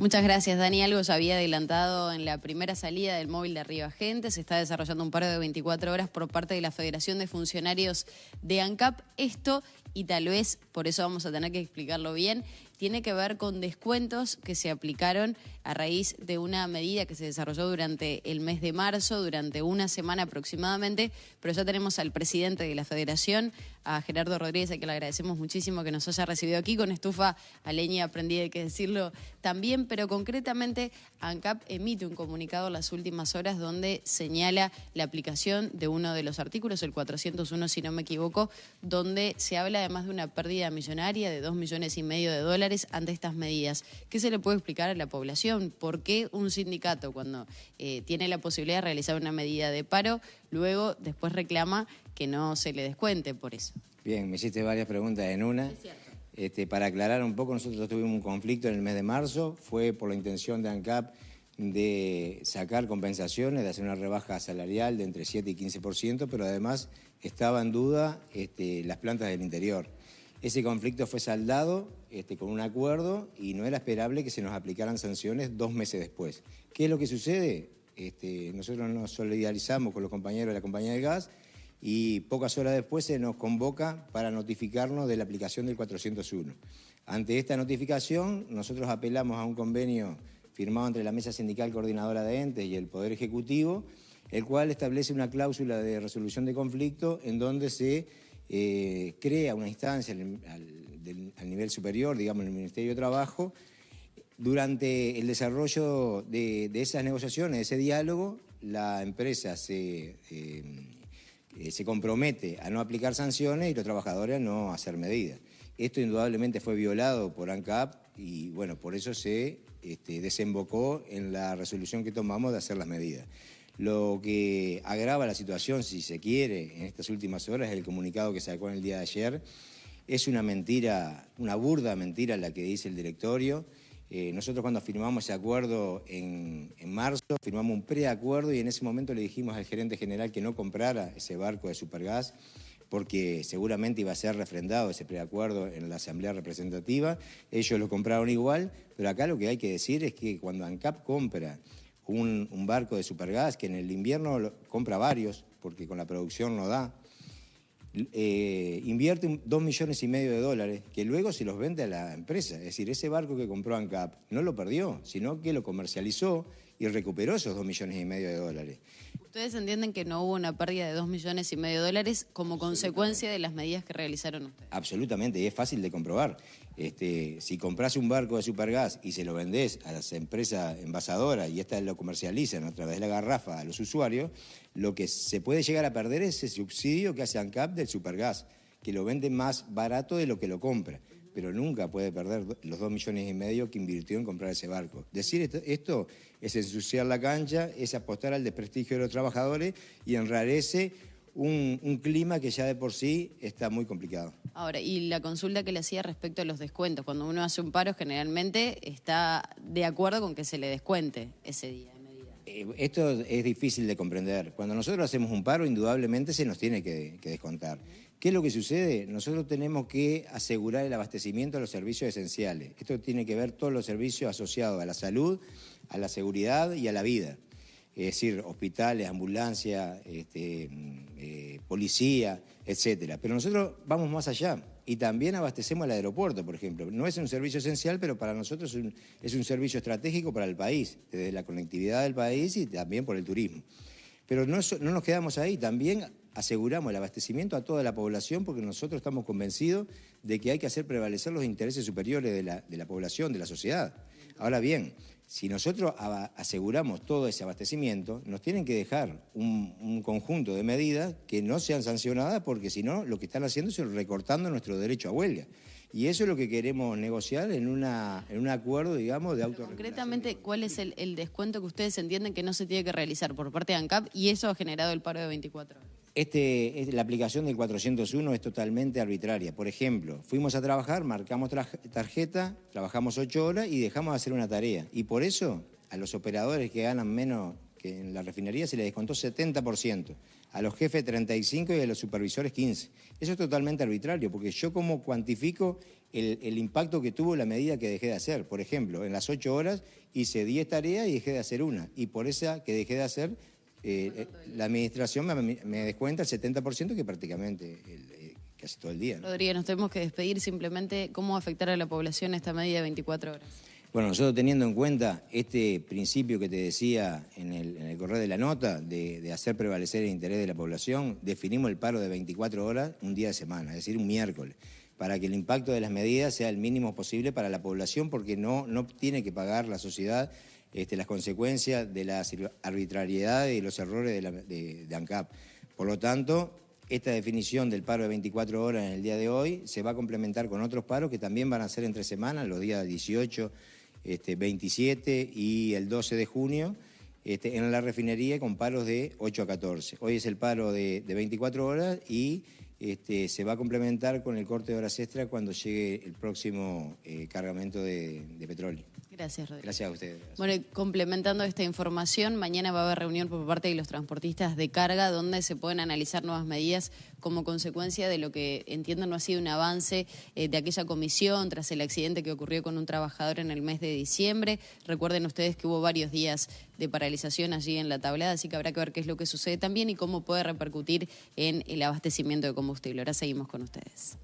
Muchas gracias, Dani. Algo ya había adelantado en la primera salida del móvil de Arriba Gente. Se está desarrollando un paro de 24 horas por parte de la Federación de Funcionarios de ANCAP. Esto, y tal vez por eso vamos a tener que explicarlo bien, tiene que ver con descuentos que se aplicaron a raíz de una medida que se desarrolló durante el mes de marzo, durante una semana aproximadamente, pero ya tenemos al presidente de la Federación, a Gerardo Rodríguez, a quien le agradecemos muchísimo que nos haya recibido aquí con estufa a leña, aprendí hay que decirlo también, pero concretamente ANCAP emite un comunicado en las últimas horas donde señala la aplicación de uno de los artículos, el 401 si no me equivoco, donde se habla además de una pérdida millonaria de $2,5 millones de dólares ante estas medidas. ¿Qué se le puede explicar a la población? ¿Por qué un sindicato, cuando tiene la posibilidad de realizar una medida de paro, luego después reclama que no se le descuente por eso? Bien, me hiciste varias preguntas en una. Es cierto. Para aclarar un poco, nosotros tuvimos un conflicto en el mes de marzo, fue por la intención de ANCAP de sacar compensaciones, de hacer una rebaja salarial de entre 7 y 15%, pero además estaba en duda las plantas del interior. Ese conflicto fue saldado con un acuerdo y no era esperable que se nos aplicaran sanciones 2 meses después. ¿Qué es lo que sucede? Nosotros nos solidarizamos con los compañeros de la compañía del gas y pocas horas después se nos convoca para notificarnos de la aplicación del 401. Ante esta notificación, nosotros apelamos a un convenio firmado entre la Mesa Sindical Coordinadora de Entes y el Poder Ejecutivo, el cual establece una cláusula de resolución de conflicto en donde se crea una instancia al nivel superior, digamos, en el Ministerio de Trabajo. Durante el desarrollo de esas negociaciones, de ese diálogo, la empresa se compromete a no aplicar sanciones y los trabajadores a no hacer medidas. Esto indudablemente fue violado por ANCAP y bueno, por eso se desembocó en la resolución que tomamos de hacer las medidas. Lo que agrava la situación, si se quiere, en estas últimas horas, es el comunicado que sacó en el día de ayer. Es una mentira, una burda mentira la que dice el directorio. Nosotros cuando firmamos ese acuerdo en marzo, firmamos un preacuerdo y en ese momento le dijimos al gerente general que no comprara ese barco de Supergas porque seguramente iba a ser refrendado ese preacuerdo en la Asamblea Representativa. Ellos lo compraron igual, pero acá lo que hay que decir es que cuando ANCAP compra un barco de Supergas, que en el invierno compra varios, porque con la producción no da, invierte $2,5 millones de dólares, que luego se los vende a la empresa. Es decir, ese barco que compró ANCAP no lo perdió, sino que lo comercializó y recuperó esos $2,5 millones de dólares. ¿Ustedes entienden que no hubo una pérdida de $2,5 millones de dólares como consecuencia de las medidas que realizaron ustedes? Absolutamente, y es fácil de comprobar. Si compras un barco de Supergas y se lo vendés a las empresas envasadoras y estas lo comercializan a través de la garrafa a los usuarios, lo que se puede llegar a perder es ese subsidio que hace ANCAP del Supergas, que lo vende más barato de lo que lo compra, pero nunca puede perder los $2,5 millones que invirtió en comprar ese barco. Decir esto es ensuciar la cancha, es apostar al desprestigio de los trabajadores y enrarece un clima que ya de por sí está muy complicado. Ahora, y la consulta que le hacía respecto a los descuentos. Cuando uno hace un paro, generalmente está de acuerdo con que se le descuente ese día de medida. Esto es difícil de comprender. Cuando nosotros hacemos un paro, indudablemente se nos tiene que descontar. ¿Qué es lo que sucede? Nosotros tenemos que asegurar el abastecimiento de los servicios esenciales. Esto tiene que ver todos los servicios asociados a la salud, a la seguridad y a la vida. Es decir, hospitales, ambulancia, policía, etcétera. Pero nosotros vamos más allá y también abastecemos el aeropuerto, por ejemplo. No es un servicio esencial, pero para nosotros es un servicio estratégico para el país, desde la conectividad del país y también por el turismo. Pero no nos quedamos ahí, también aseguramos el abastecimiento a toda la población porque nosotros estamos convencidos de que hay que hacer prevalecer los intereses superiores de la población, de la sociedad. Ahora bien, si nosotros aseguramos todo ese abastecimiento, nos tienen que dejar un conjunto de medidas que no sean sancionadas porque si no, lo que están haciendo es recortando nuestro derecho a huelga. Y eso es lo que queremos negociar en un acuerdo, digamos, de autorregulación. Concretamente, ¿cuál es el descuento que ustedes entienden que no se tiene que realizar por parte de ANCAP y eso ha generado el paro de 24 horas? La aplicación del 401 es totalmente arbitraria. Por ejemplo, fuimos a trabajar, marcamos tarjeta, trabajamos 8 horas y dejamos de hacer una tarea. Y por eso, a los operadores que ganan menos que en la refinería se le descontó 70%, a los jefes 35% y a los supervisores 15%. Eso es totalmente arbitrario, porque yo como cuantifico el impacto que tuvo la medida que dejé de hacer. Por ejemplo, en las 8 horas hice 10 tareas y dejé de hacer una, y por esa que dejé de hacer, la administración me descuenta el 70%, que prácticamente casi todo el día, ¿no? Rodríguez, nos tenemos que despedir. Simplemente, ¿cómo afectar a la población esta medida de 24 horas? Bueno, nosotros teniendo en cuenta este principio que te decía en el correo de la nota, de hacer prevalecer el interés de la población, definimos el paro de 24 horas un día de semana, es decir, un miércoles, para que el impacto de las medidas sea el mínimo posible para la población, porque no tiene que pagar la sociedad las consecuencias de las arbitrariedades y los errores de ANCAP. Por lo tanto, esta definición del paro de 24 horas en el día de hoy se va a complementar con otros paros que también van a ser entre semanas, los días 18, 27 y el 12 de junio, en la refinería, con paros de 8 a 14. Hoy es el paro de 24 horas y se va a complementar con el corte de horas extra cuando llegue el próximo cargamento de petróleo. Gracias, Rodríguez. Gracias a ustedes. Bueno, y complementando esta información, mañana va a haber reunión por parte de los transportistas de carga donde se pueden analizar nuevas medidas como consecuencia de lo que entiendo no ha sido un avance de aquella comisión tras el accidente que ocurrió con un trabajador en el mes de diciembre. Recuerden ustedes que hubo varios días de paralización allí en la tablada, así que habrá que ver qué es lo que sucede también y cómo puede repercutir en el abastecimiento de combustible. Ahora seguimos con ustedes.